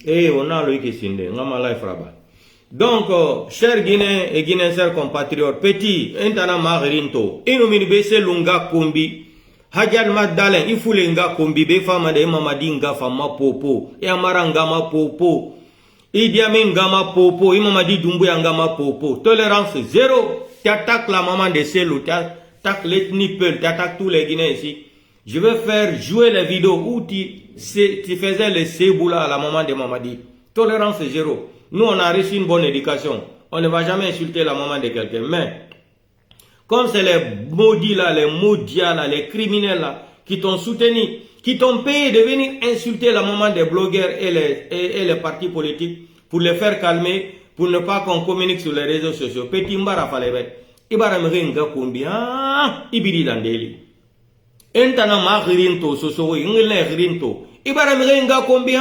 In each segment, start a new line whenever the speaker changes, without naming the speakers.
Eh, on a le qui s'inde, Ngamala Fraba. Donc, chers Guinéens et Guinéens, chers compatriotes, petit, intana marinto, inumini bese lunga kombi, Hadjad Madalen, il faut lenga kombi, be fama de mamadi nga fama popo, e amara ngama popo, Idi Amin ngama popo, imamadi Doumbouya ngama popo, tolérance zéro, tu attaques la maman de Selou, tu attaques l'ethnie Peul, tu attaques tous les Guinéens ici. Je vais faire jouer les vidéos où tu faisais le séboula à la maman de Mamadi. Tolérance zéro. Nous, on a reçu une bonne éducation. On ne va jamais insulter la maman de quelqu'un. Mais, comme c'est les maudits là, les maudiats là, les criminels là, qui t'ont soutenu, qui t'ont payé de venir insulter la maman des blogueurs et les partis politiques pour les faire calmer, pour ne pas qu'on communique sur les réseaux sociaux. Petit mbara falebe. Ibara mrenga kumbi. Ibiri dandeli. Entana ma rinto soso ngile rinto ibara mrenga kombi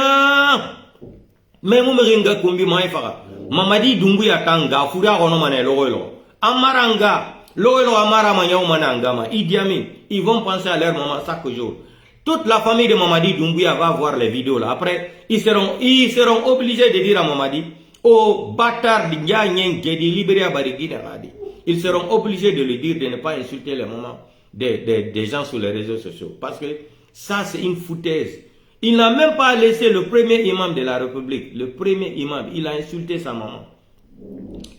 memu mrenga kombi mai faka Mamadi Doumbouya tanga fura kono mané logoylo amaranga logoylo amara manyaw mananga ma Idi Amin, ils vont penser à leur maman chaque jour. Toute la famille de Mamadi Doumbouya va voir les vidéos là. Après ils seront obligés de dire à Mamadi oh bâtard di nyen gedi libéré à Barigui Radi. Ils seront obligés de lui dire de ne pas insulter les mamans des gens sur les réseaux sociaux. Parce que ça, c'est une foutaise. Il n'a même pas laissé le premier imam de la République. Le premier imam, il a insulté sa maman.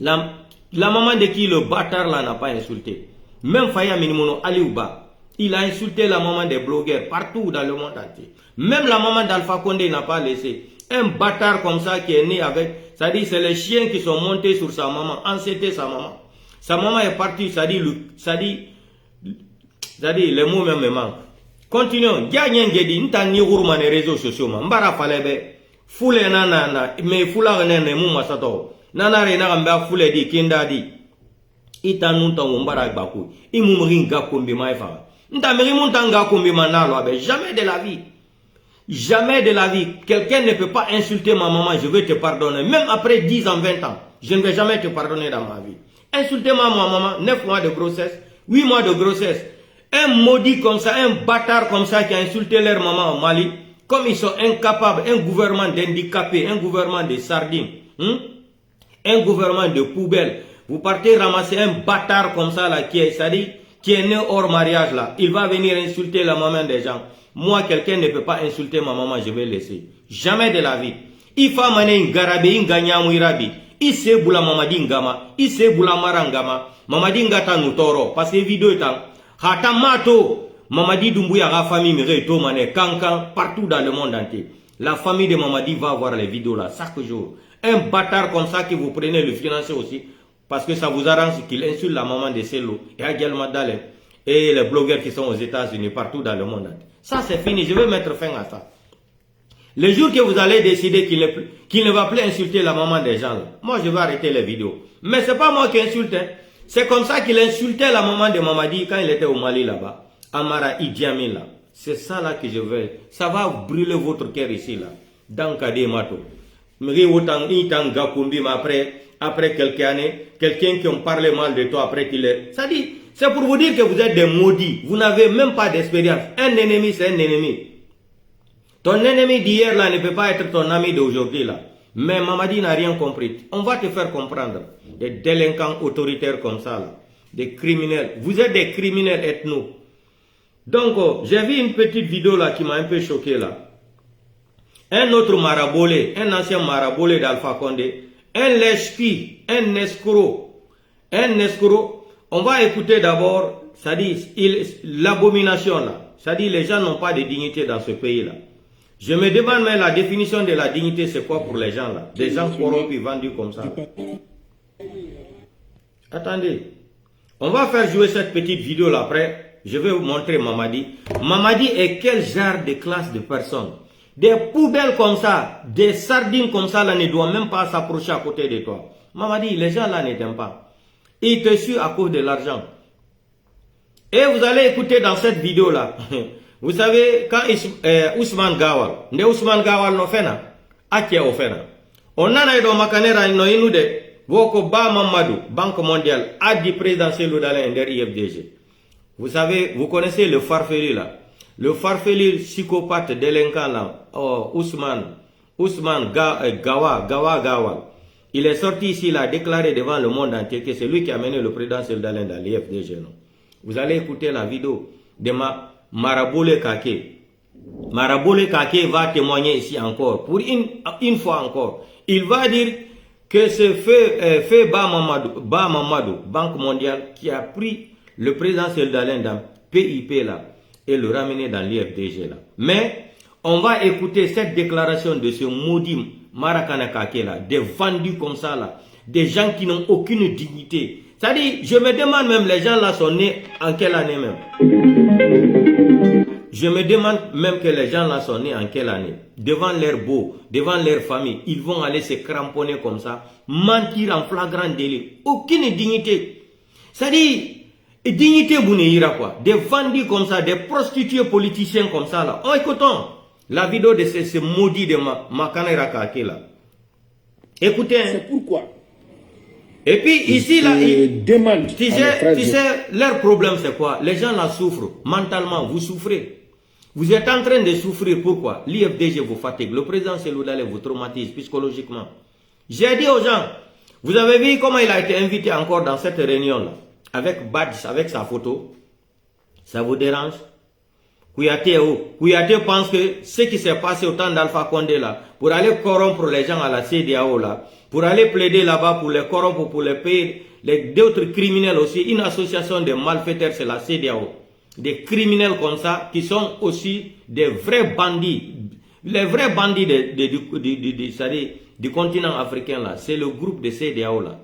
La maman de qui le bâtard là n'a pas insulté. Même Faya Minimono Aliouba, il a insulté la maman des blogueurs partout dans le monde entier. Même la maman d'Alpha Condé n'a pas laissé. Un bâtard comme ça qui est né avec, c'est-à-dire c'est les chiens qui sont montés sur sa maman, enceintés sa maman. Sa maman est partie, c'est-à-dire les mots même me manquent. Continuons. Gadi, n'tani gourmane réseaux sociaux ma. Mbara falebe. Foule nana mais foula nene mou masato. Nana rena gamba foule di kinda di. Ita nunta mbara baku. Imu mringa kombi maifa. Nta mrimunta nga kombi manalo abe. Jamais de la vie. Jamais de la vie. Quelqu'un ne peut pas insulter ma maman, je vais te pardonner. Même après 10 ans, 20 ans. Je ne vais jamais te pardonner dans ma vie. Insulter ma maman, 9 mois de grossesse, 8 mois de grossesse. Un maudit comme ça, un bâtard comme ça qui a insulté leur maman au Mali, comme ils sont incapables, un gouvernement d'handicapés, un gouvernement de sardines, un gouvernement de poubelles. Vous partez ramasser un bâtard comme ça là, qui est né hors mariage là, il va venir insulter la maman des gens. Moi, quelqu'un ne peut pas insulter ma maman, je vais laisser. Jamais de la vie. Il faut maner garabe, inganyamouirabi. Il sait boula Mamadi Ngama, il sait boula Marangama, Mamadi Ngata Nutoro, parce que vidéo est en Hatamato, Mamadi Doumbouya, la famille Mireto Mané, Kankan, partout dans le monde entier. La famille de Mamadi va voir les vidéos là, chaque jour. Un bâtard comme ça que vous prenez le financer aussi, parce que ça vous arrange qu'il insulte la maman de Selou, et Adjel Madalen, et les blogueurs qui sont aux États-Unis, partout dans le monde entier. Ça c'est fini, je vais mettre fin à ça. Le jour que vous allez décider qu'il ne va plus insulter la maman des gens, là, moi je vais arrêter les vidéos. Mais c'est pas moi qui insulte. Hein. C'est comme ça qu'il insultait la maman de Mamadi quand il était au Mali là-bas. Amara Idi Amin là. C'est ça là que je veux. Ça va brûler votre cœur ici là. Dans Kade Mato. Mais après quelques années, quelqu'un qui ont parlé mal de toi après qu'il est... Ça dit, c'est pour vous dire que vous êtes des maudits. Vous n'avez même pas d'expérience. Un ennemi, c'est un ennemi. Ton ennemi d'hier là ne peut pas être ton ami d'aujourd'hui là. Mais Mamadi n'a rien compris. On va te faire comprendre. Des délinquants autoritaires comme ça là. Des criminels. Vous êtes des criminels ethno. Donc, j'ai vu une petite vidéo là qui m'a un peu choqué là. Un autre marabolé, un ancien marabolé d'Alpha Condé, un lèche-pie, un escroc. On va écouter d'abord, ça dit, l'abomination là. Ça dit, les gens n'ont pas de dignité dans ce pays là. Je me demande même la définition de la dignité, c'est quoi pour les gens là? Des gens corrompus, vendus comme ça. Attendez. On va faire jouer cette petite vidéo là après. Je vais vous montrer Mamadi. Mamadi est quel genre de classe de personnes? Des poubelles comme ça, des sardines comme ça là ne doivent même pas s'approcher à côté de toi. Mamadi, les gens là ne t'aiment pas. Ils te suivent à cause de l'argent. Et vous allez écouter dans cette vidéo là. Vous savez, quand Ousmane Gawal, ne Ousmane Gawal no fena, akia ofena. On a eu makanera no inude, woko ba Mamadou, Banque mondiale, a dit présidentiel d'Alain der IFDG. Vous savez, vous connaissez le farfelu là. Le farfelu psychopathe délinquant là, Ousmane Gawa, il est sorti ici, il a déclaré devant le monde entier que c'est lui qui a mené le président Seldalen dans l'IFDG. Vous allez écouter la vidéo de Maraboule Kake. Maraboule Kake va témoigner ici encore, pour une fois encore. Il va dire que c'est Feu Ba Mamadou, Banque mondiale, qui a pris le président Seldalen dans PIP là et le ramener dans l'IFDG là. Mais on va écouter cette déclaration de ce maudit Marakana Kake là, des vendus comme ça là, des gens qui n'ont aucune dignité. C'est-à-dire, je me demande même, les gens là sont nés en quelle année même? Je me demande même que les gens là sont nés en quelle année? Devant leur beau, devant leur famille, ils vont aller se cramponner comme ça, mentir en flagrant délit. Aucune dignité. C'est-à-dire, dignité Bounéira quoi. Des vendus comme ça, des prostituées politiciens comme ça là. Oh, écoutons la vidéo de ce maudit de Makanera Kake là. Écoutez.
C'est pourquoi.
Et puis ici là, tu sais, leur problème c'est quoi? Les gens là souffrent, mentalement, vous souffrez. Vous êtes en train de souffrir, pourquoi? L'IFDG vous fatigue, le président Seloudalé vous traumatise psychologiquement. J'ai dit aux gens, vous avez vu comment il a été invité encore dans cette réunion là, avec badge, avec sa photo. Ça vous dérange? Kouyaté pense que ce qui s'est passé au temps d'Alpha Condé là, pour aller corrompre les gens à la CEDEAO là, pour aller plaider là-bas pour les corrompre, pour les payer, d'autres criminels aussi, une association de malfaiteurs, c'est la CEDEAO. Des criminels comme ça, qui sont aussi des vrais bandits. Les vrais bandits du continent africain là, c'est le groupe de CEDEAO là.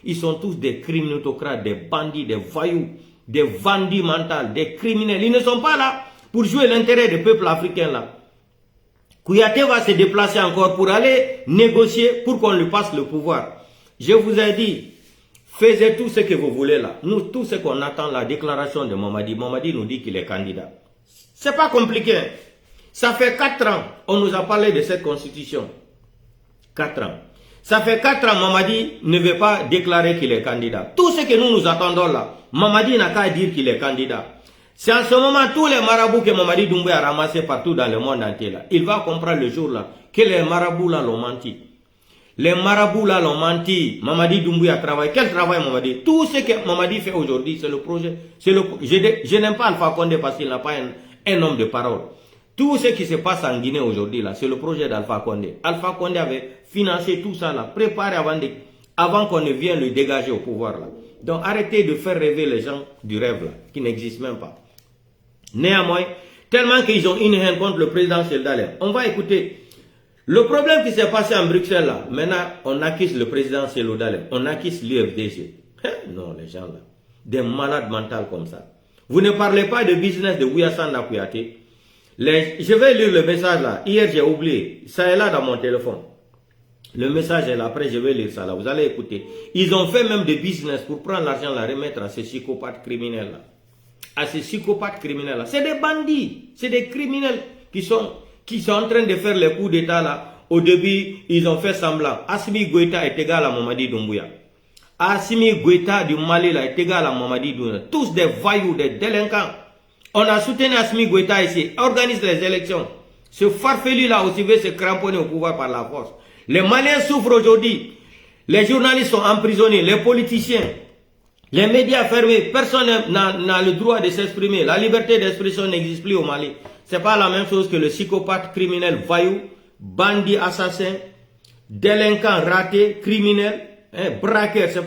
Ils sont tous des criminotocrates, des bandits, des voyous, des vendus mentaux, des criminels. Ils ne sont pas là pour jouer l'intérêt du peuple africain là. Kouyaté va se déplacer encore pour aller négocier pour qu'on lui passe le pouvoir. Je vous ai dit, faites tout ce que vous voulez là. Nous, tout ce qu'on attend, la déclaration de Mamadi. Mamadi nous dit qu'il est candidat. C'est pas compliqué. Ça fait 4 ans, on nous a parlé de cette constitution. 4 ans. Ça fait 4 ans, Mamadi ne veut pas déclarer qu'il est candidat. Tout ce que nous attendons là, Mamadi n'a qu'à dire qu'il est candidat. C'est en ce moment tous les marabouts que Mamadi Doumbouya a ramassés partout dans le monde entier là. Il va comprendre le jour là que les marabouts là l'ont menti. Les marabouts là l'ont menti. Mamadi Doumbouya travaille. Quel travail Mamadi? Tout ce que Mamadi fait aujourd'hui, c'est le projet. Je n'aime pas Alpha Condé parce qu'il n'a pas un homme de parole. Tout ce qui se passe en Guinée aujourd'hui là, c'est le projet d'Alpha Condé. Alpha Condé avait financé tout ça là, préparé avant qu'on ne vienne le dégager au pouvoir là. Donc arrêtez de faire rêver les gens du rêve là, qui n'existe même pas. Néanmoins, tellement qu'ils ont une haine contre le président Seldalem. On va écouter. Le problème qui s'est passé en Bruxelles là, maintenant on accuse le président Seldalem, on accuse l'UFDG. Non les gens là, des malades mentaux comme ça. Vous ne parlez pas de business de Ouyassanda Kouyaté. Je vais lire le message là, hier j'ai oublié, ça est là dans mon téléphone. Le message est là, après je vais lire ça là, vous allez écouter. Ils ont fait même des business pour prendre l'argent là, remettre à ces psychopathes criminels là. À ces psychopathes criminels là. C'est des bandits, c'est des criminels qui sont en train de faire les coups d'état là. Au début, ils ont fait semblant. Assimi Goïta est égal à Mamadi Doumbouya. Assimi Goïta du Mali là est égal à Mamadi Doumbouya. Tous des voyous, des délinquants. On a soutenu Assimi Goïta ici, organise les élections. Ce farfelu là aussi veut se cramponner au pouvoir par la force. Les Maliens souffrent aujourd'hui. Les journalistes sont emprisonnés, les politiciens, les médias fermés. Personne n'a le droit de s'exprimer. La liberté d'expression n'existe plus au Mali. C'est pas la même chose que le psychopathe criminel, voyou, bandit, assassin, délinquant, raté, criminel, braqueur. C'est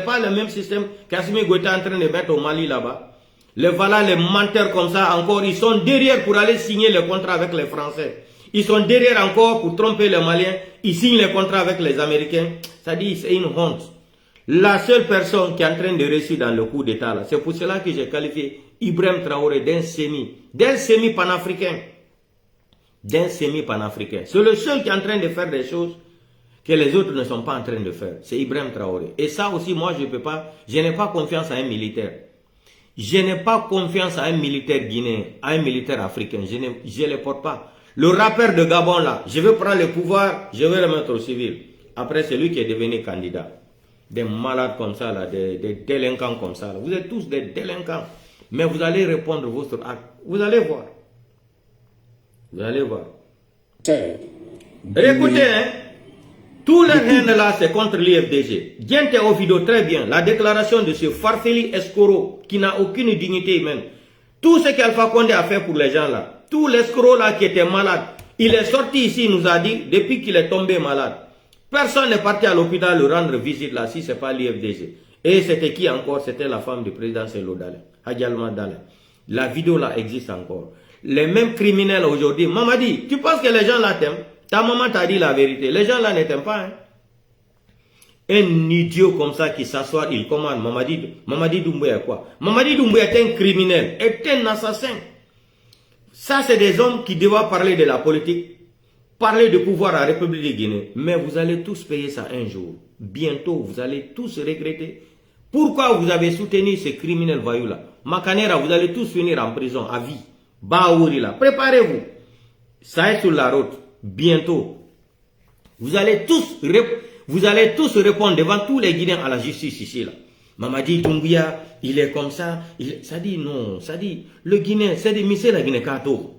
pas le même système qu'Assimi Goïta est en train de mettre au Mali là-bas. Les menteurs comme ça encore, ils sont derrière pour aller signer les contrats avec les Français. Ils sont derrière encore pour tromper les Maliens. Ils signent les contrats avec les Américains. Ça dit, c'est une honte. La seule personne qui est en train de réussir dans le coup d'état là, c'est pour cela que j'ai qualifié Ibrahim Traoré d'un semi-panafricain. D'un semi-panafricain. C'est le seul qui est en train de faire des choses que les autres ne sont pas en train de faire. C'est Ibrahim Traoré. Et ça aussi, moi, je n'ai pas confiance à un militaire. Je n'ai pas confiance à un militaire guinéen, à un militaire africain. Je ne les porte pas. Le rappeur de Gabon là, je vais prendre le pouvoir, je vais le mettre au civil. Après, c'est lui qui est devenu candidat. Des malades comme ça là, des délinquants comme ça là. Vous êtes tous des délinquants. Mais vous allez répondre votre acte. Vous allez voir. Vous allez voir. Écoutez, hein, tout le haine là, c'est contre l'IFDG. Diente au vidéo très bien. La déclaration de ce Farfeli Escoro qui n'a aucune dignité humaine. Tout ce qu'Alpha Condé a fait pour les gens là. Tout l'escroc là qui était malade. Il est sorti ici, il nous a dit, depuis qu'il est tombé malade. Personne n'est parti à l'hôpital le rendre visite là, si ce n'est pas l'IFDG. Et c'était qui encore? C'était la femme du président Sello Dale, Hadjalma Dale. La vidéo là existe encore. Les mêmes criminels aujourd'hui. Mamadi, tu penses que les gens là t'aiment? Ta maman t'a dit la vérité. Les gens là ne t'aiment pas. Hein? Un idiot comme ça qui s'assoit, il commande. Mamadi Doumbouya quoi? Mamadi Doumbouya est un criminel, est un assassin. Ça, c'est des hommes qui doivent parler de la politique, parler de pouvoir à la République de Guinée. Mais vous allez tous payer ça un jour. Bientôt, vous allez tous regretter. Pourquoi vous avez soutenu ces criminels voyous-là? Makanera, vous allez tous finir en prison à vie. Baouri là, préparez-vous. Ça est sur la route. Bientôt. Vous allez tous répondre devant tous les Guinéens à la justice ici là. Mamadi Doumbouya, il est comme ça. Ça dit non, ça dit le Guinéen, c'est des missions la Guinée Kato.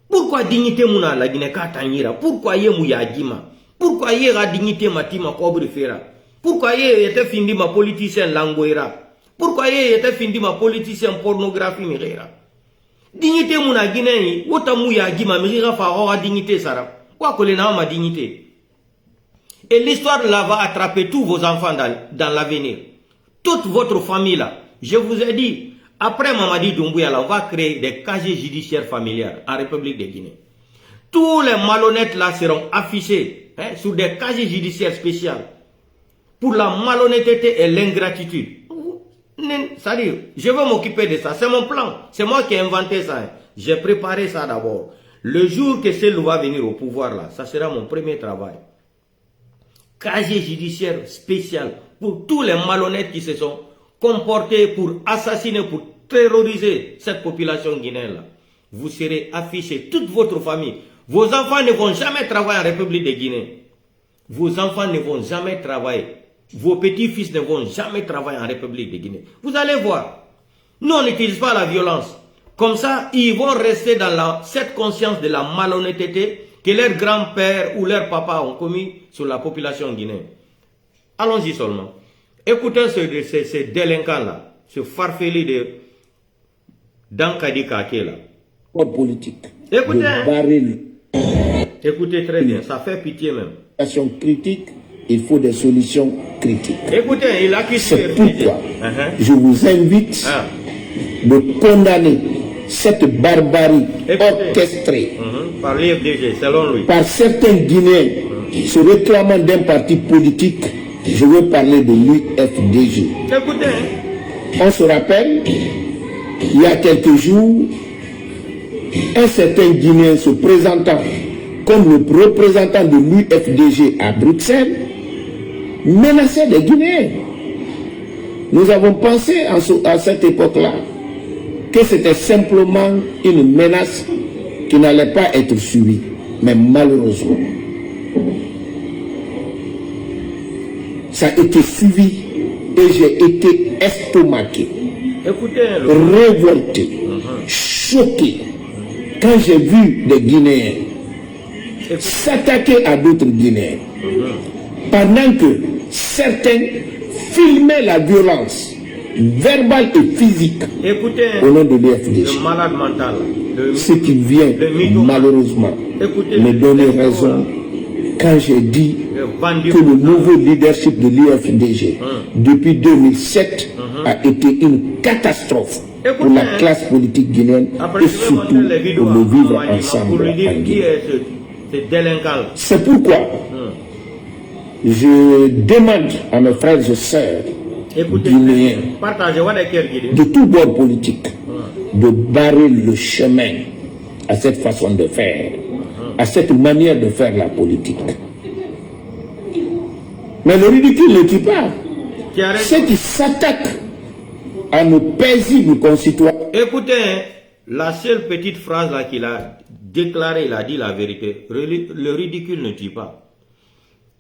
Pourquoi dignité mouna la Guinée Katanyira? Pourquoi yé mouya dima? Pourquoi yé la dignité matima kobre fera? Pourquoi yé était fini ma politicien langoira? Pourquoi yé était fini ma politicien pornographie mirera? Dignité mouna Guinée, wota mouya dima mirera fa dignité sara. Quoi que les n'a ma dignité. Et l'histoire là va attraper tous vos enfants dans l'avenir. Toute votre famille là, je vous ai dit, après Mamadi Doumbouya là, on va créer des casiers judiciaires familiales en République de Guinée. Tous les malhonnêtes là seront affichés sur des casiers judiciaires spéciaux pour la malhonnêteté et l'ingratitude. C'est-à-dire, je vais m'occuper de ça, c'est mon plan, c'est moi qui ai inventé ça. Hein. J'ai préparé ça d'abord. Le jour que Sello va venir au pouvoir là, ça sera mon premier travail. Casier judiciaire spécial pour tous les malhonnêtes qui se sont comportés pour assassiner, pour terroriser cette population guinéenne-là. Vous serez affichés, toute votre famille. Vos enfants ne vont jamais travailler en République de Guinée. Vos enfants ne vont jamais travailler. Vos petits-fils ne vont jamais travailler en République de Guinée. Vous allez voir. Nous, on n'utilise pas la violence. Comme ça, ils vont rester dans cette conscience de la malhonnêteté que leurs grands-pères ou leurs papas ont commis sur la population guinéenne. Allons-y seulement. Écoutez ces délinquants-là, ce farfeli de Dankadi Kake là.
Politique.
Écoutez, écoutez très bien, ça fait pitié même.
Critique, il faut des solutions critiques.
Écoutez, il a quitté.
C'est pourquoi je vous invite de condamner cette barbarie orchestrée
par l'IFDG, selon lui.
Par certains Guinéens se réclamant d'un parti politique. Je veux parler de l'UFDG.
Écoutez.
On se rappelle, il y a quelques jours, un certain Guinéen se présentant comme le représentant de l'UFDG à Bruxelles menaçait les Guinéens. Nous avons pensé à cette époque-là que c'était simplement une menace qui n'allait pas être suivie. Mais malheureusement, ça a été suivi et j'ai été estomaqué, révolté, choqué quand j'ai vu des Guinéens s'attaquer à d'autres Guinéens pendant que certains filmaient la violence verbale et physique au nom de l'IFDG. Ce qui vient malheureusement me donner raison quand j'ai dit que le nouveau leadership de l'IFDG depuis 2007 a été une catastrophe pour la classe politique guinéenne et surtout pour le vivre ensemble en Guinée. C'est pourquoi je demande à mes frères et sœurs guinéens de tout bord politique de barrer le chemin à cette façon de faire, à cette manière de faire la politique. Mais le ridicule ne tue pas. Ceux qui s'attaquent à nos paisibles concitoyens.
Écoutez, la seule petite phrase là qu'il a déclarée, il a dit la vérité. Le ridicule ne tue pas.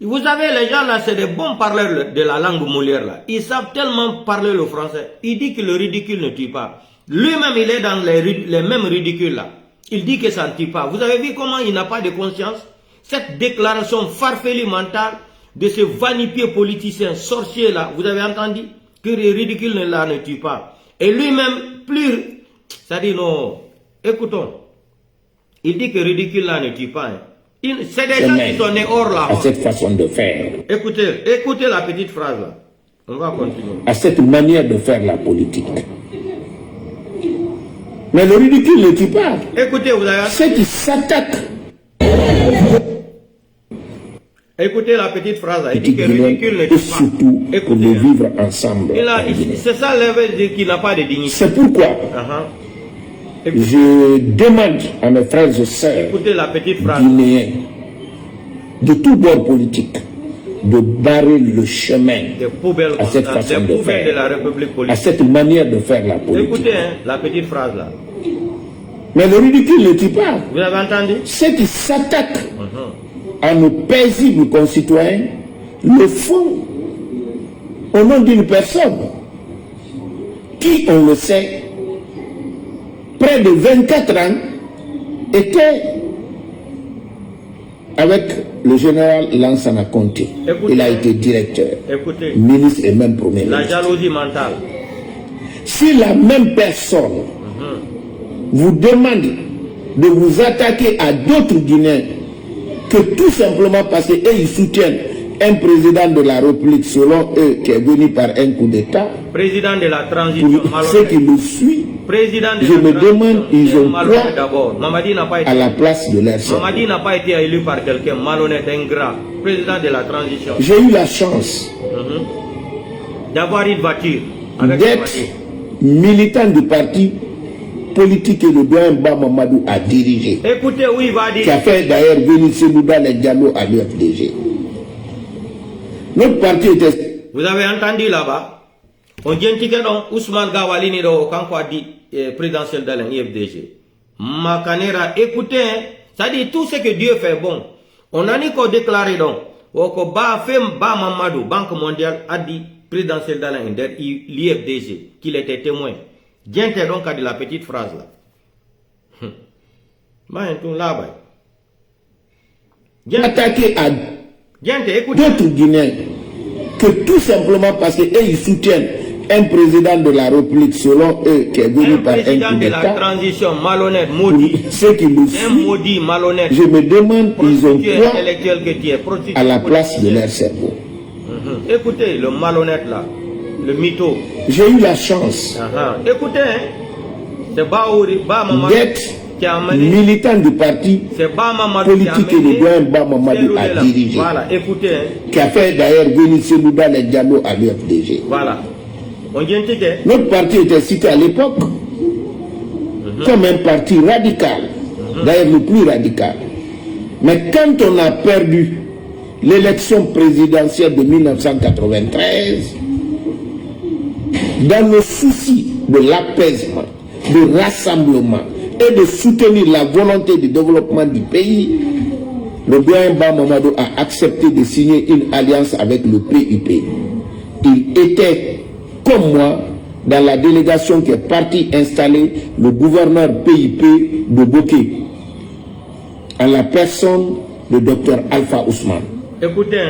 Vous savez, les gens là, c'est des bons parleurs de la langue Molière là. Ils savent tellement parler le français. Il dit que le ridicule ne tue pas. Lui-même, il est dans les mêmes ridicules là. Il dit que ça ne tue pas. Vous avez vu comment il n'a pas de conscience? Cette déclaration farfelue mentale de ce vanipier politicien sorcier là, vous avez entendu? Que le ridicule là ne tue pas. Et lui-même, plus... Ça dit non. Écoutons. Il dit que ridicule là ne tue pas. Hein. C'est des gens qui sont nés hors là.
À cette façon de faire.
Écoutez la petite phrase là. On va continuer.
À cette manière de faire la politique. Mais le ridicule ne tue pas.
Écoutez, vous avez...
Ceux qui s'attaquent.
Écoutez la petite phrase là. Il dit que le ridicule ne tue
et
pas.
surtout pour le vivre ensemble.
C'est ça level qu'il n'a pas de dignité.
C'est pourquoi je demande à mes frères et sœurs guinéens de tout bord politique de barrer le chemin à cette façon de faire,
de la République
à cette manière de faire la politique.
Écoutez la petite phrase là.
Mais le ridicule ne tue pas.
Vous avez entendu?
Ceux qui s'attaquent à nos paisibles concitoyens le font au nom d'une personne qui, on le sait, près de 24 ans, était avec le général Lansana Conté. Il a été directeur, ministre et même premier ministre.
La jalousie mentale.
Si la même personne vous demande de vous attaquer à d'autres Guinéens que tout simplement parce qu'ils soutiennent un président de la République selon eux qui est venu par un coup d'État,
président de la transition,
pour ceux qui le suivent, je me demande, ils ont quoi à la place de leur sœur.
Mamadi n'a pas été élu par quelqu'un malhonnête, ingrat, président de la transition.
J'ai eu la chance
d'avoir une voiture,
d'être militant du parti politique et le doyen Ba Mamadou a dirigé.
Écoutez où il va dire.
Qui a fait d'ailleurs venir Selouda les Diallo à l'UFDG. Notre parti était...
Vous avez entendu là-bas? On dit que Ousmane Gawali ni do kanko dit présidentiel de l'UFDG. Makanera, écoutez, ça dit tout ce que Dieu fait bon. On a ni qu'à déclarer donc. Oko ba fem Ba Mamadou, Banque mondiale, a dit présidentiel de l'UFDG, qu'il était témoin. Diente donc à de la petite phrase là.
Attaqué à d'autres Guinéens que tout simplement parce qu'ils soutiennent un président de la République selon eux qui est venu par un coup d'État.
La transition malhonnête, maudit.
Ceux qui le suivent,
maudit, malhonnête.
Je me demande ils ont quoi à la place de leur cerveau.
Écoutez, le malhonnête là, le mytho.
J'ai eu la chance
écoutez, c'est
d'être militant du parti politique et le doyen Ba Mamadou a dirigé.
Voilà, écoutez.
Qui a fait d'ailleurs venir Selouda les Diallo à l'UFDG.
Voilà.
Notre parti était cité à l'époque comme un parti radical, d'ailleurs le plus radical. Mais quand on a perdu l'élection présidentielle de 1993, dans le souci de l'apaisement, de rassemblement et de soutenir la volonté de développement du pays, le doyen Ba Mamadou a accepté de signer une alliance avec le PIP. Il était, comme moi, dans la délégation qui est partie installer le gouverneur PIP de Boké, en la personne de Dr Alpha Ousmane.
Écoutez,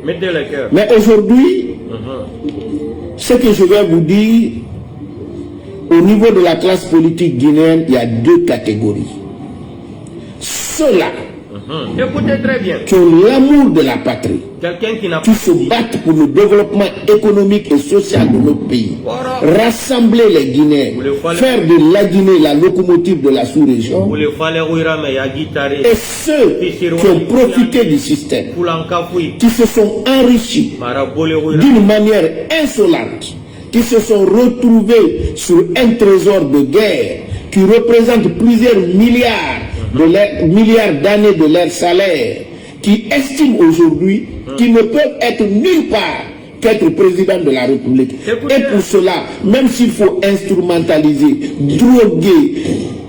mettez le cœur.
Mais aujourd'hui, ce que je vais vous dire, au niveau de la classe politique guinéenne, il y a deux catégories. Ceux-là
écoutez très bien.
Qui ont l'amour de la patrie, qui se battent pour le développement économique et social de notre pays, rassembler les Guinéens, faire de la Guinée la locomotive de la sous-région, et ceux qui ont profité du système, qui se sont enrichis d'une manière insolente, qui se sont retrouvés sur un trésor de guerre qui représente plusieurs milliards d'années de leur salaire, qui estiment aujourd'hui qu'ils ne peuvent être nulle part qu'être président de la République. Et pour cela, même s'il faut instrumentaliser, droguer,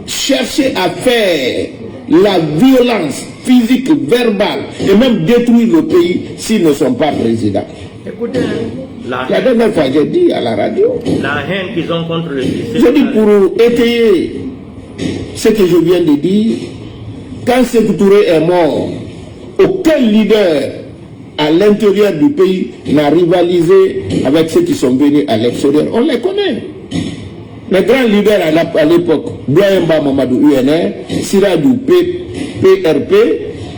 chercher à faire la violence physique, verbale, et même détruire le pays s'ils ne sont pas présidents.
Écoutez,
La dernière fois, j'ai dit à la radio.
La haine qu'ils ont contre le système.
Je dis pour étayer ce que je viens de dire, quand Sékou Touré est mort, aucun leader à l'intérieur du pays n'a rivalisé avec ceux qui sont venus à l'extérieur. On les connaît. Les grands leaders à l'époque, Boyamba Mamadou UNR, Siradou PRP,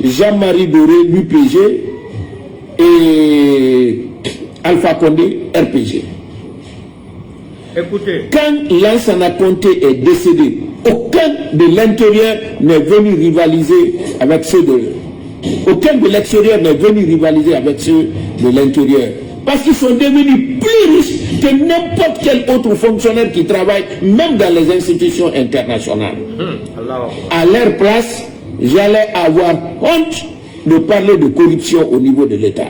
Jean-Marie Doré l'UPG et Alpha Condé RPG.
Écoutez.
Quand Lansana Conté est décédé, aucun de l'intérieur n'est venu rivaliser avec ceux de... Aucun de l'extérieur n'est venu rivaliser avec ceux de l'intérieur. Parce qu'ils sont devenus plus riches que n'importe quel autre fonctionnaire qui travaille, même dans les institutions internationales. À leur place, j'allais avoir honte de parler de corruption au niveau de l'État.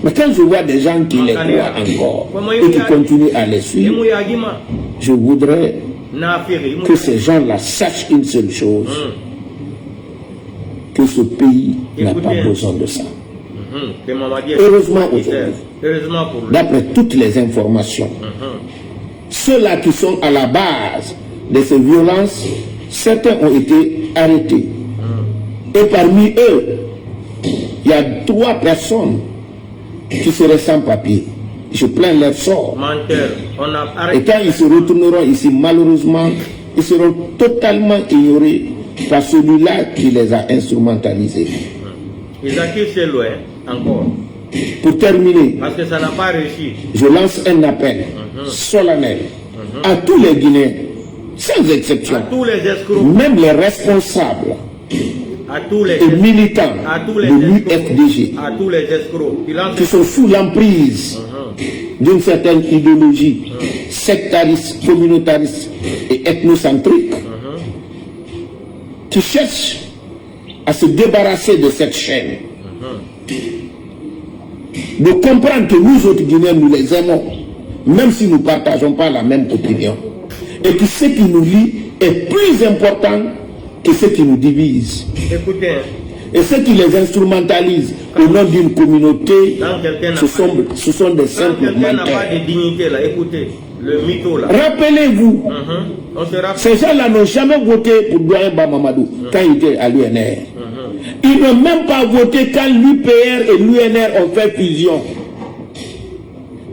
Mais quand je vois des gens qui les croient encore et qui continuent à les suivre, je voudrais que ces gens-là sachent une seule chose, que ce pays n'a pas besoin de ça. Heureusement aujourd'hui, d'après toutes les informations, ceux-là qui sont à la base de ces violences, certains ont été arrêtés. Et parmi eux, il y a 3 personnes qui seraient sans papier. Je plains leur sort. Et quand ils se retourneront ici, malheureusement, ils seront totalement ignorés par celui-là qui les a instrumentalisés.
Ils acquittent loin encore.
Pour terminer,
parce que ça n'a pas réussi,
je lance un appel solennel à tous les Guinéens, sans exception,
à tous les escrocs,
même les responsables
à tous les
et militants de l'UFDG,
à tous les escrocs
qui sont sous l'emprise d'une certaine idéologie sectariste, communautariste et ethnocentrique, qui cherchent à se débarrasser de cette chaîne, de comprendre que nous autres Guinéens, nous les aimons, même si nous ne partageons pas la même opinion, et que ce qui nous lie est plus important que ce qui nous divise.
Écoutez,
et ceux qui les instrumentalisent au nom d'une communauté, ce sont des simples menteurs.
n'a pas de dignité là, écoutez, le mytho là.
Rappelez-vous, ces gens-là n'ont jamais voté pour Boyamba Mamadou quand il était à l'UNR. Ils n'ont même pas voté quand l'UPR et l'UNR ont fait fusion.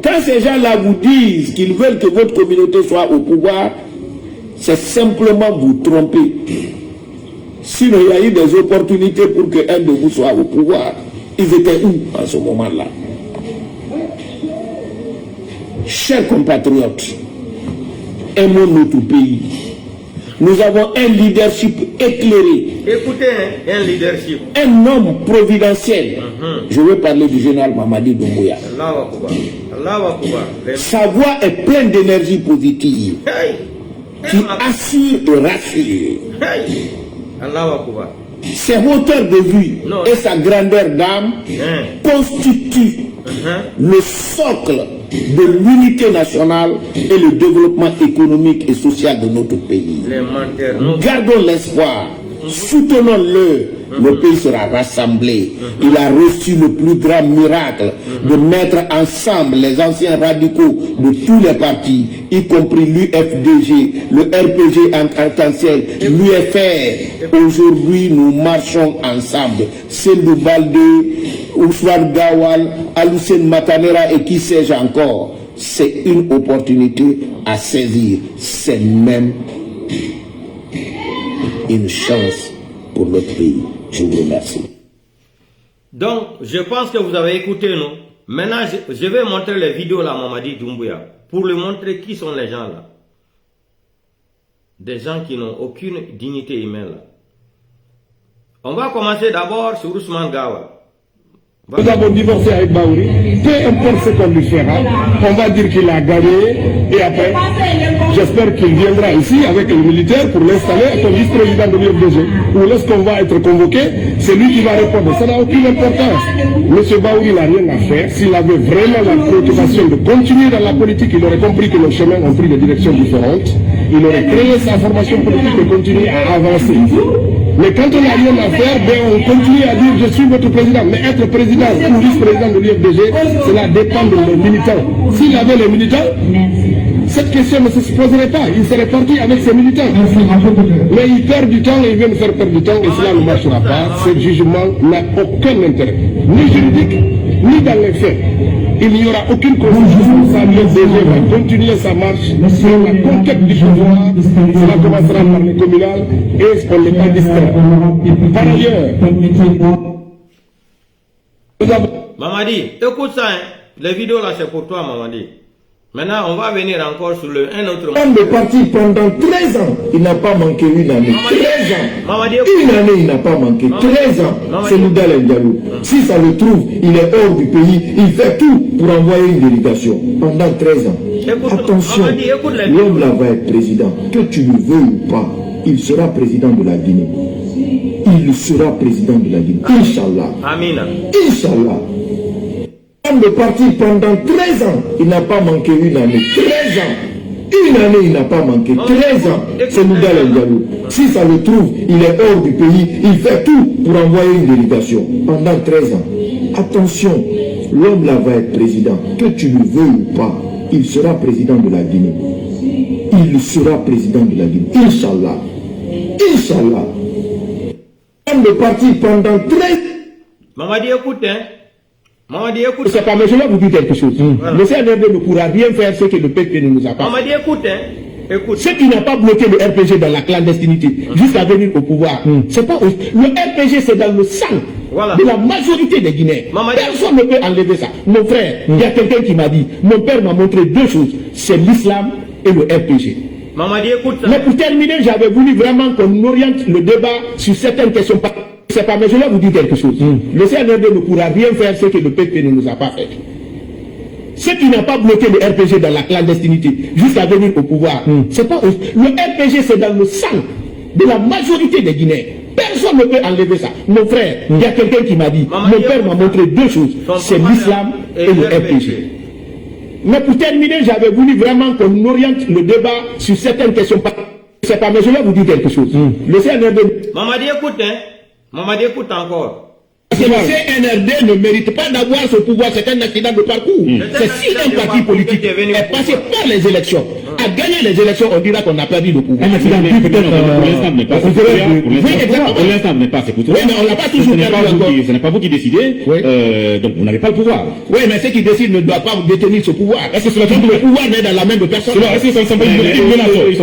Quand ces gens-là vous disent qu'ils veulent que votre communauté soit au pouvoir, c'est simplement vous tromper. Sinon, il y a eu des opportunités pour qu'un de vous soit au pouvoir. Ils étaient où en ce moment-là? Chers compatriotes, aimons notre pays. Nous avons un leadership éclairé.
Écoutez, un leadership.
Un homme providentiel. Je veux parler du général Mamadi Doumbouya. Sa voix est pleine d'énergie positive. Qui assure et rassure. Ses hauteurs de vue et sa grandeur d'âme constituent le socle de l'unité nationale et le développement économique et social de notre pays. Gardons l'espoir, soutenons-le, le pays sera rassemblé. Il a reçu le plus grand miracle de mettre ensemble les anciens radicaux de tous les partis, y compris l'UFDG, le RPG en arc-en-ciel, l'UFR. Aujourd'hui, nous marchons ensemble. Sendou Baldé, Ousmane Gawal, Alucene Matanera et qui sais-je encore. C'est une opportunité à saisir. C'est même une chance pour notre pays. Je vous remercie.
Donc, je pense que vous avez écouté, non? Maintenant, je vais montrer les vidéos là, Mamadi Doumbouya, pour lui montrer qui sont les gens là. Des gens qui n'ont aucune dignité humaine là. On va commencer d'abord sur Ousmane Gawal.
Nous avons divorcé avec Baouri, peu importe ce qu'on lui fera, on va dire qu'il a gagné et après, j'espère qu'il viendra ici avec les militaires pour l'installer comme vice-président de l'UFDG. Ou lorsqu'on va être convoqué, c'est lui qui va répondre. Ça n'a aucune importance. M. Baouri n'a rien à faire. S'il avait vraiment la préoccupation de continuer dans la politique, il aurait compris que nos chemins ont pris des directions différentes. Il aurait créé sa formation politique et continué à avancer. Mais quand on n'a rien à faire, ben on continue à dire je suis votre président. Mais être président ou vice-président de l'UFDG, cela dépend de les militants. S'il avait les militants, cette question ne se poserait pas. Il serait parti avec ses militants. Mais il perd du temps et il vient nous faire perdre du temps et cela ne marchera pas. Ce jugement n'a aucun intérêt, ni juridique, ni dans les faits. Il n'y aura aucune constitution. Ça, l'UFDG va continuer sa marche sur la conquête du pouvoir. Cela commencera par les communales et on n'est pas distrait. Par ailleurs,
Mamadi, écoute ça, hein. Les vidéos là c'est pour toi, Mamadi. Maintenant, on va venir encore sur un autre...
Homme de parti pendant 13 ans, il n'a pas manqué une année. 13 ans.
Mamadi,
une année, il n'a pas manqué. 13 ans. C'est Moudal Ndiallo. Si ça le trouve, il est hors du pays. Il fait tout pour envoyer une délégation. Pendant 13 ans. Attention, l'homme là va être président. Que tu le veux ou pas, il sera président de la Guinée. Il sera président de la Guinée. Inch'Allah.
Amina.
Inch'Allah. De parti pendant 13 ans, il n'a pas manqué une année. 13 ans. Une année, il n'a pas manqué. 13 ans. C'est Moudal Ndiallo. Si ça le trouve, il est hors du pays. Il fait tout pour envoyer une délégation. Pendant 13 ans. Attention, l'homme là va être président. Que tu le veux ou pas, il sera président de la Guinée. Il sera président de la Guinée. Inch'Allah. Inch'Allah. Homme de parti pendant 13 ans.
Mamadi, écoute, hein. Mamadi, écoute.
C'est pas, mais je vais vous dire quelque chose. Le CNRD ne pourra rien faire ce que le PQ ne nous a pas fait.
Mamadi, écoute, hein. Écoute.
Ce qui n'a pas bloqué le RPG dans la clandestinité jusqu'à venir au pouvoir, c'est pas le RPG, c'est dans le sang de la majorité des Guinéens. Personne ne peut enlever ça. Mon frère, il y a quelqu'un qui m'a dit, mon père m'a montré deux choses, c'est l'islam et le RPG.
Mamadi, écoute ça.
Mais pour terminer, j'avais voulu vraiment qu'on oriente le débat sur certaines questions. C'est pas, mais je vais vous dire quelque chose. Le CNRD ne pourra rien faire ce que le PQ ne nous a pas fait. Ce qui n'a pas bloqué le RPG dans la clandestinité jusqu'à venir au pouvoir, c'est pas le RPG, c'est dans le sang de la majorité des Guinéens. Personne ne peut enlever ça. Mon frère, il y a quelqu'un qui m'a dit, mon père m'a montré deux choses, c'est l'islam et le RPG. Mais pour terminer, j'avais voulu vraiment qu'on oriente le débat sur certaines questions. C'est pas, mais je vais vous dire quelque chose. Le CNRD...
Mamadi, écoute, hein. Mamadi, écoute encore.
Parce que le CNRD ne mérite pas d'avoir ce pouvoir, c'est un accident de parcours. C'est si un parti politique est passé par les élections, a gagné les élections, on dira qu'on a perdu le pouvoir.
Un accident de parcours, pour l'instant, n'est pas. Pour l'instant, n'est pas.
Oui, mais on n'a pas toujours perdu.
Ce n'est pas vous qui décidez, donc vous n'avez pas le pouvoir.
Oui, mais ceux qui décident ne doivent pas détenir ce pouvoir. Est-ce que le pouvoir n'est dans la main de personne?
Est-ce que ça ne sont pas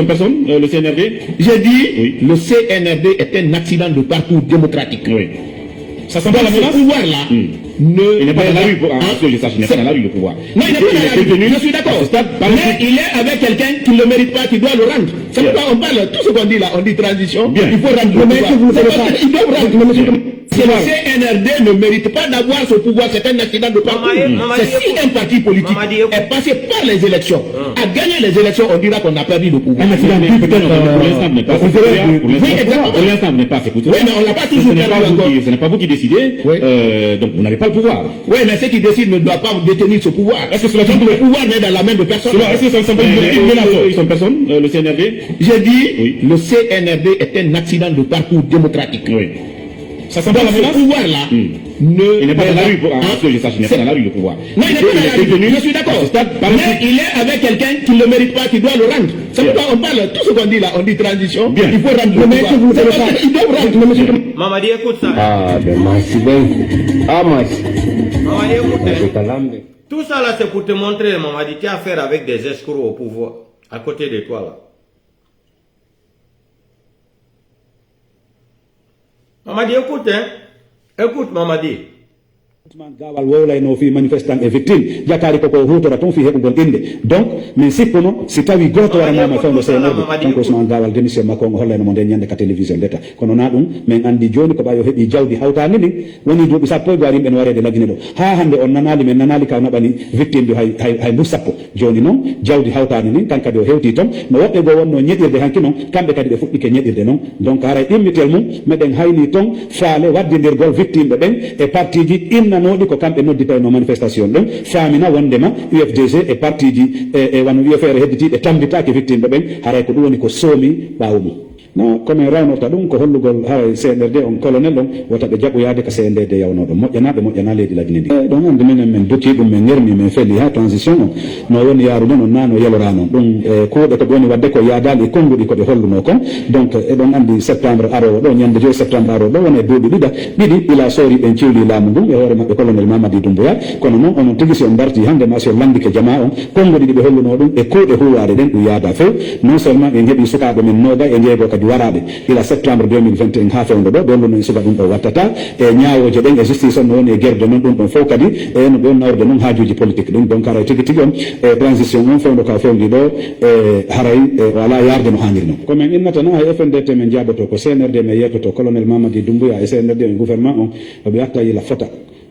personne, le CNRD?
J'ai dit, le CNRD est un accident de parcours démocratique.
Oui. Ça semble la menace.
Ce pouvoir-là,
il n'est pas dans la rue, que je sache, il n'est pas dans la rue, le pouvoir.
Non, il n'est pas dans la rue, je suis d'accord. Mais il est avec quelqu'un qui ne le mérite pas, qui doit le rendre. C'est pourquoi on parle, tout ce qu'on dit là, on dit transition, il faut rendre le pouvoir. Il doit rendre. Le CNRD ne mérite pas d'avoir ce pouvoir, c'est un accident de parcours. C'est si un parti politique est passé par les élections, a gagné les élections, on dira qu'on a perdu le pouvoir.
Un accident de peut-être pour l'instant n'est pas. Pour l'instant n'est pas.
Oui, mais on n'a pas toujours perdu.
Ce n'est pas vous qui décidez, donc vous n'avez pas le pouvoir.
Oui, mais ceux qui décident ne doivent pas détenir ce pouvoir. Est-ce que le pouvoir n'est dans la main de personne?
Est-ce que ça ne sont pas une personne, le CNRD?
J'ai dit, le CNRD est un accident de parcours démocratique.
Oui. Ça semble la menace.
Ce pouvoir-là,
il n'est pas dans la rue, que je sache, il n'est pas dans la rue, le pouvoir.
Non, il n'est pas dans la rue, je suis d'accord. Mais il est avec quelqu'un qui ne le mérite pas, qui doit le rendre. C'est pourquoi on parle, tout ce qu'on dit là, on dit transition, il faut rendre le pouvoir. Il doit rendre.
Mamadi, écoute ça.
Mamadi,
écoute. Tout ça là, c'est pour te montrer, Mamadi, tu as affaire avec des escrocs au pouvoir, à côté de toi là. Mamadi, écoute, hein. Écoute, Mamadi.
Gawal wowlayno fi manifestant e victime jakari koko hutora ton fi heɓugol inde donc min sippuno si tawi goto waranama fewno CNRD donc Ousmane Gawal démission makko ngo hollayno mo nden ñande ka télévision ndeta kono na ɗum min andi joni ko ɓawi o heeɓi jawdi hawtani ni woni duuɓi sappo e gari yimɓe no warede lagine ɗo ha hande on nanali min nanali kaw naɓani victime ɗo hay mbus sappo joni noon jawdi hawtani ni tan kadi o hewti toon no woɓɓe go wonno ñeɗirde hanki noon kamɓe kadi ɓe fuɗɗike ñeɗirde noon donc haray ɗimmitel mum meɗen hayni toon faale waddidirgol victime ɓe ɓen e parti ji innanoɗi ko kamɓe nodditayno manifestation ɗon famina wondema UFDG e parti ji e wano wiya feere hedditiɗe tambitaki victime ɓe ɓen haray ko ɗum woni ko soomi ɓawo mum no comme rawnota ɗum ko hollugol ha CNRD on colonel on wota ɓe jaɓoyade ka CNDD yawnoɗo moƴƴana leydi lagine ndi ɗon andi minen min dokki ɗum min ngermi min felli ha transition on no woni yaarude non nano yalora noon ɗum kuuɗe ko woni wadde ko yaadali e konnguɗi koɓe holluno kon donc eɗon andi septembre arowo ɗo ñande 2 septembre arowo ɗo woni e duuɓi ɗiɗi ila soori ɓen cewli laamu ngun e hoore maɓɓe colonel Mamadi Doumbouya kono noon onon tigi si on darti hande ma si on landike jama on konnguɗi ɗi ɓe holluno ɗum e kuuɗe huwade ɗen ɗum yaada few non seulement ɓe heeɓi sukaɓe men nooga e jeego kadi waraɓe ila septembre 2021 ha fewndo ɗo ɓe holluno e suka ɗum ɗo wattata e ñaawoje ɗen e justice on no woni e guerde noon ɗum ɗon fof kadi e no ɓe nawde noon haajuji politique ɗum donc haray tigi tigi on e transition on fewndo ka fewndi ɗo e haray wala yarde no hanniri noon komin innata noon hay FNDT men jaaboto ko CNRD men yettoto colonel Mamadi Doumbouya e CNRD men gouvernement on oɓe yatta yila fota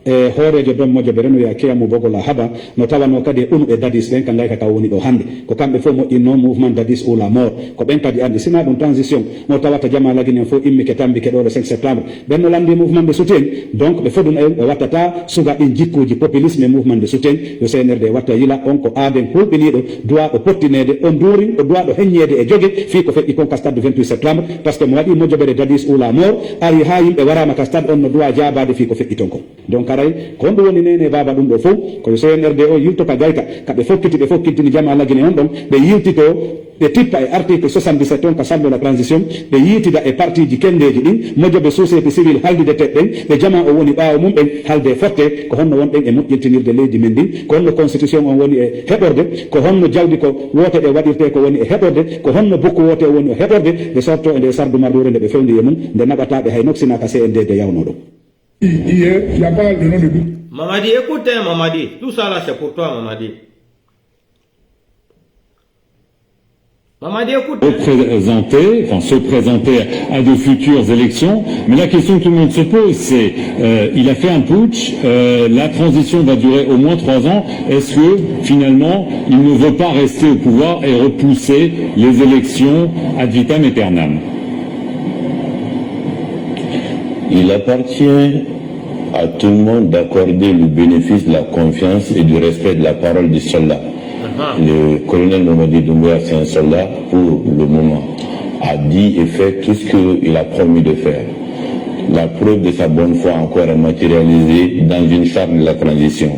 e hoorejo don moƴƴo ɓe renoya keyamo bogola haɓa no tawano kadi e unu e dadis ɓen ka gayka ka woni ɗo hannde ko kamɓe fof moƴƴinno mouvement dadis ou la mort ko ɓen kadi andi sina ɗum transition mo tawata jama laginen fof immike tambike ɗo le 5 septembre ɓen no landi mouvement de soutien donc ɓe fodun ɓe wattata suga ɗin jikkuji populisme e mouvement de soutien yo CNRD watta yila on ko aaden hulɓiniɗo duwa ɗo pottinede o duuri o duwa ɗo heññede e jogue fi ko feƴƴi kon ka stade 28 septembre par ce que mo waɗi moƴƴoɓere dadis ou la mort ari ha yimɓe warama ka stade on no duwa jabade fi ko feƴƴi ton kon donc aray ko on ɗum woni nene baba ɗum ɗo fof koyo CNRD o yilto ka gayka kaɓe fokkiti ɓe fokkitini jama lagine on ɗon ɓe yiltito ɓe tippa e article 77 on ka sallo la transition ɓe yiitida e parti ji kendeji ɗin moƴƴoɓe société civile haldide teɗɗen ɓe jama o woni ɓaawo mum ɓen halde forte ko honno wonɗen e moƴƴintinirde leydi men ndin ko honno constitution on woni e heɓorde ko honno jawdi ko wote ɗe waɗirte ko woni e heɓorde ko honno bukku wote o woni e heɓorde ɓe sorto e nde sardu marɗure nde ɓe fewndi e mum nde naɓataɓe hay noksina ka CNDD yawno ɗo.
Hier, il n'y a pas de nom de doute.
Mamadi, écoutez, Mamadi. Tout ça là, c'est pour toi, Mamadi. Mamadi, écoutez.
Se présenter à de futures élections. Mais la question que tout le monde se pose, c'est, il a fait un putsch, la transition va durer au moins 3 ans. Est-ce que, finalement, il ne veut pas rester au pouvoir et repousser les élections ad vitam aeternam?
Il appartient à tout le monde d'accorder le bénéfice de la confiance et du respect de la parole du soldat. Le colonel Mamadi Doumbouya, c'est un soldat pour le moment, a dit et fait tout ce qu'il a promis de faire. La preuve de sa bonne foi encore est matérialisée dans une charte de la transition.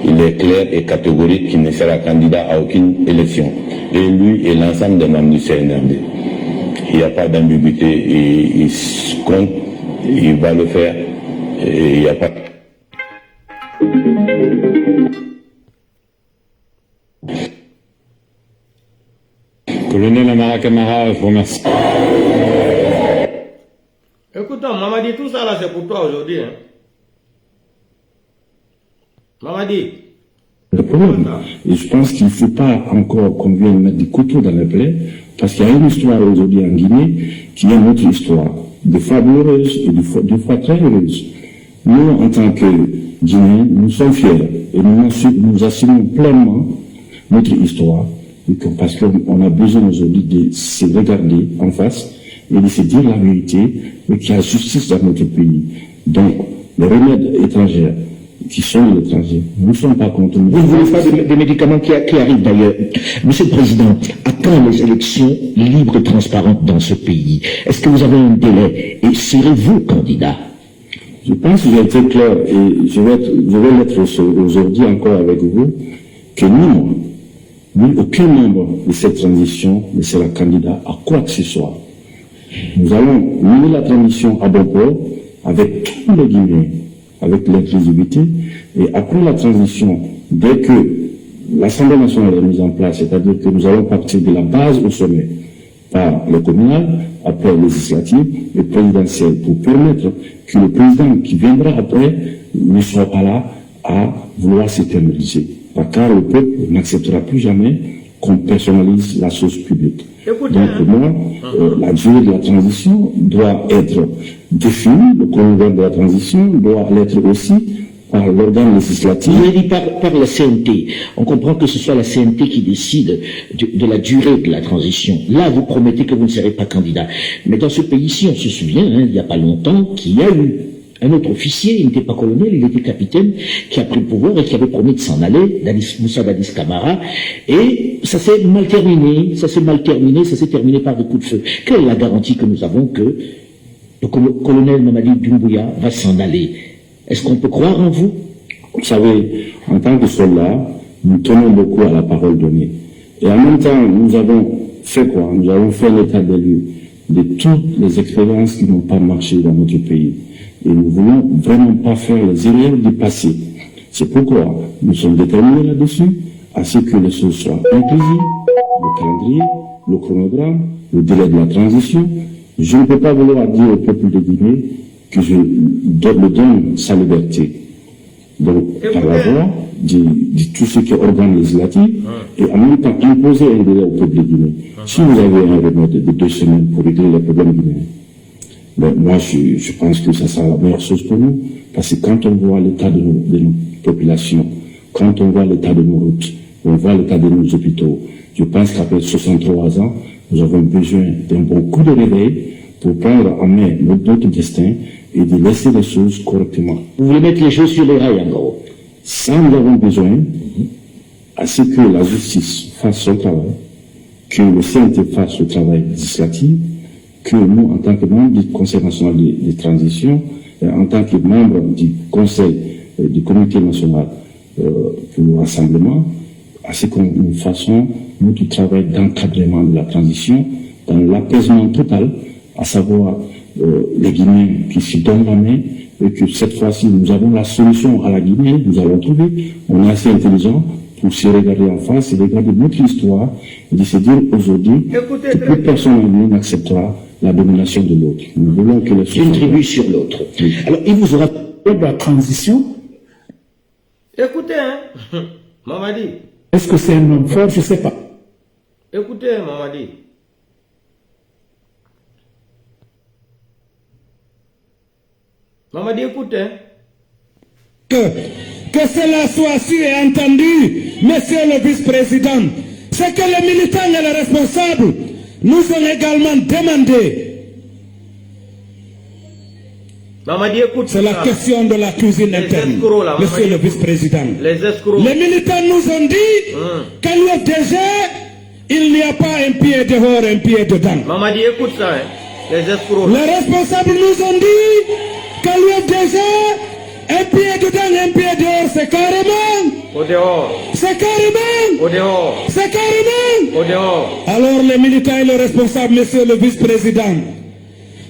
Il est clair et catégorique qu'il ne sera candidat à aucune élection. Et lui et l'ensemble des membres du CNRD. Il n'y a pas d'ambiguïté et il compte. Il va le faire et il n'y a pas.
Colonel Amara Camara, je vous remercie.
Écoute, Mamadi, tout ça là, c'est pour toi aujourd'hui. Hein. Mamadi.
Le problème, et je pense qu'il ne faut pas encore qu'on vienne mettre des couteaux dans les plaies, parce qu'il y a une histoire aujourd'hui en Guinée qui est notre histoire. Des fois douloureuses et des fois très heureuses. Nous, en tant que Guinéens, nous sommes fiers et nous assumons pleinement notre histoire parce qu'on a besoin aujourd'hui de se regarder en face et de se dire la vérité et qu'il y a justice dans notre pays. Donc, les remèdes étrangers qui sont l'étranger, nous ne sommes pas contre nous.
Vous ne voulez pas des médicaments qui arrivent d'ailleurs. Monsieur le Président, à quand les élections libres et transparentes dans ce pays? Est-ce que vous avez un délai et serez-vous candidat?
Je pense que j'ai été clair et je vais l'être aujourd'hui encore avec vous, que nous, aucun membre de cette transition ne sera candidat à quoi que ce soit. Nous allons mener la transition à bon port avec tous les Guinéens, avec l'inclusivité, et après la transition, dès que l'Assemblée nationale est mise en place, c'est-à-dire que nous allons partir de la base au sommet, par le communal, après le législatif et présidentiel, pour permettre que le président qui viendra après ne soit pas là à vouloir s'éterniser. Car le peuple n'acceptera plus jamais qu'on personnalise la chose publique. Donc pour moi, la durée de la transition doit être définie, le chronogramme de la transition doit l'être aussi par l'organe législatif.
Il est dit par la CNT. On comprend que ce soit la CNT qui décide de la durée de la transition. Là, vous promettez que vous ne serez pas candidat. Mais dans ce pays-ci, on se souvient, il n'y a pas longtemps, qu'il y a eu
un autre officier, il n'était pas colonel, il était capitaine, qui a pris le pouvoir et qui avait promis de s'en aller, Moussa Dadis Camara, et ça s'est mal terminé, ça s'est terminé par des coups de feu. Quelle est la garantie que nous avons que le colonel Mamadi Doumbouya va s'en aller? Est-ce qu'on peut croire en vous?
Vous savez, en tant que soldats, nous tenons beaucoup à la parole donnée. Et en même temps, nous avons fait quoi? Nous avons fait l'état des lieux de toutes les expériences qui n'ont pas marché dans notre pays. Et nous ne voulons vraiment pas faire les erreurs du passé. C'est pourquoi nous sommes déterminés là-dessus, à ce que les choses soient inclusives, le calendrier, le chronogramme, le délai de la transition. Je ne peux pas vouloir dire au peuple de Guinée que je le donne sa liberté. Donc, par la voie de tout ce qui est organe législatif, et en même temps imposer un délai au peuple de Guinée. Si vous avez un remède de 2 semaines pour régler les problèmes guinéens, ben, moi, je pense que ça sera la meilleure chose pour nous, parce que quand on voit l'état de nos populations, quand on voit l'état de nos routes, on voit l'état de nos hôpitaux, je pense qu'après 63 ans, nous avons besoin d'un bon coup de réveil pour prendre en main notre destin et de laisser les choses correctement.
Vous voulez mettre les choses sur les rails, en gros.
Ça, nous avons besoin à ce que la justice fasse son travail, que le CNT fasse le travail législatif, que nous, en tant que membres du Conseil national de transition, en tant que membres du Conseil du Comité national pour le rassemblement, à ce que nous fassions notre travail d'encadrement de la transition dans l'apaisement total, à savoir les Guinéens qui se donnent la main, et que cette fois-ci, nous avons la solution à la Guinée, nous allons trouver. On est assez intelligent pour se regarder en face et regarder notre histoire et de se dire aujourd'hui que plus personne en Guinée n'acceptera la domination de l'autre. Nous voulons que les
une tribu sur l'autre. Oui. Alors, il vous aura de la transition.
Écoutez, hein, Mamadi.
Est-ce que c'est un homme fort? Je ne sais pas.
Écoutez, Mamadi. Mamadi, écoutez.
Que cela soit su et entendu, monsieur le vice-président, c'est que les militants et les responsables nous ont également demandé.
Mamadi, écoute.
C'est la question de la cuisine interne, monsieur le vice-président.
Les
militants nous ont dit qu'à l'UFDG, il n'y a pas un pied dehors, un pied dedans.
Mamadi, écoute ça, hein. Les escrocs.
Les responsables nous ont dit qu'à l'UFDG, un pied dedans, un pied dehors, c'est carrément.
Au dehors.
C'est carrément.
Au dehors.
C'est carrément.
Au dehors.
Alors les militants et les responsables, monsieur le vice-président,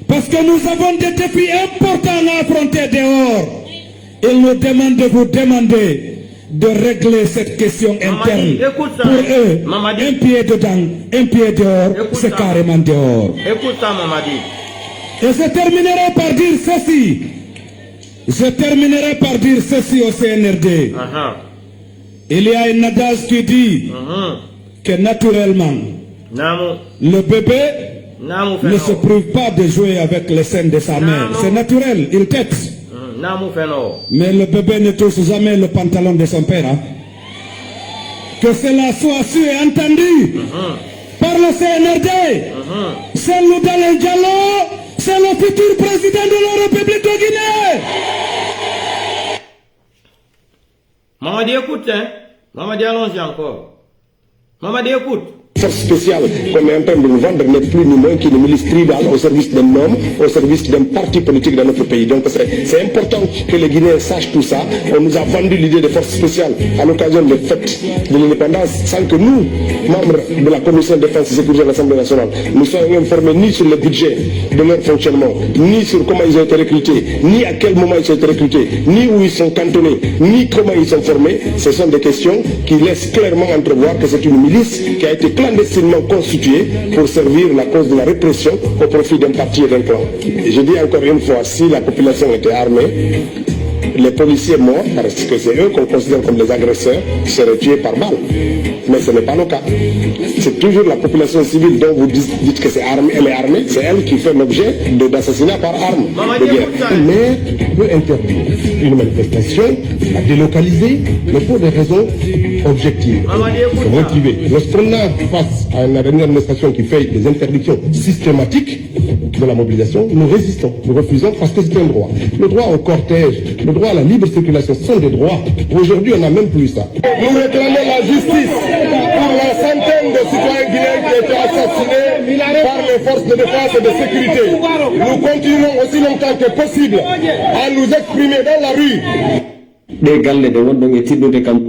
parce que nous avons des défis importants à affronter dehors, ils nous demandent de vous demander de régler cette question interne.
Écoute ça,
pour eux,
Mamadi.
Un pied dedans, un pied dehors, c'est carrément dehors.
Écoute ça, Mamadi.
Et je terminerai par dire ceci. Je terminerai par dire ceci au CNRD. Il y a un adage qui dit que naturellement, le bébé ne se prive pas de jouer avec les seins de sa mère. C'est naturel, il tête. Mais le bébé ne touche jamais le pantalon de son père. Hein? Que cela soit su et entendu par le CNRD. C'est nous dans le dialogue. C'est le futur président de la République de Guinée.
Mamadi, écoute, hein. Mamadi, allons-y encore. Mamadi, écoute.
Force spéciale qu'on est en train de nous vendre n'est plus ni moins qu'une milice tribale au service d'un homme, au service d'un parti politique dans notre pays. Donc c'est important que les Guinéens sachent tout ça. On nous a vendu l'idée de force spéciale à l'occasion de fête de l'indépendance sans que nous, membres de la Commission de défense et sécurité de l'Assemblée nationale, nous soyons informés ni sur le budget de leur fonctionnement, ni sur comment ils ont été recrutés, ni à quel moment ils ont été recrutés, ni où ils sont cantonnés, ni comment ils sont formés. Ce sont des questions qui laissent clairement entrevoir que c'est une milice qui a été clandestinement constituée pour servir la cause de la répression au profit d'un parti et d'un clan. Et je dis encore une fois, si la population était armée, les policiers morts, parce que c'est eux qu'on considère comme des agresseurs, seraient tués par balle. Mais ce n'est pas le cas. C'est toujours la population civile dont vous dites que c'est armée, elle est armée, c'est elle qui fait l'objet d'assassinats par arme. Mais peut interdire une manifestation, la délocaliser, mais pour des raisons objectives, motivées. Lorsqu'on a face à une administration qui fait des interdictions systématiques, de la mobilisation, nous résistons, nous refusons parce que c'est un droit. Le droit au cortège, le droit à la libre circulation sont des droits. Aujourd'hui, on n'a même plus ça. Nous réclamons la justice pour la centaine de citoyens guinéens qui ont été assassinés par les forces de défense et de sécurité. Nous continuerons aussi longtemps que possible à nous exprimer dans la rue.
Des galle de wondong et tiddo de kam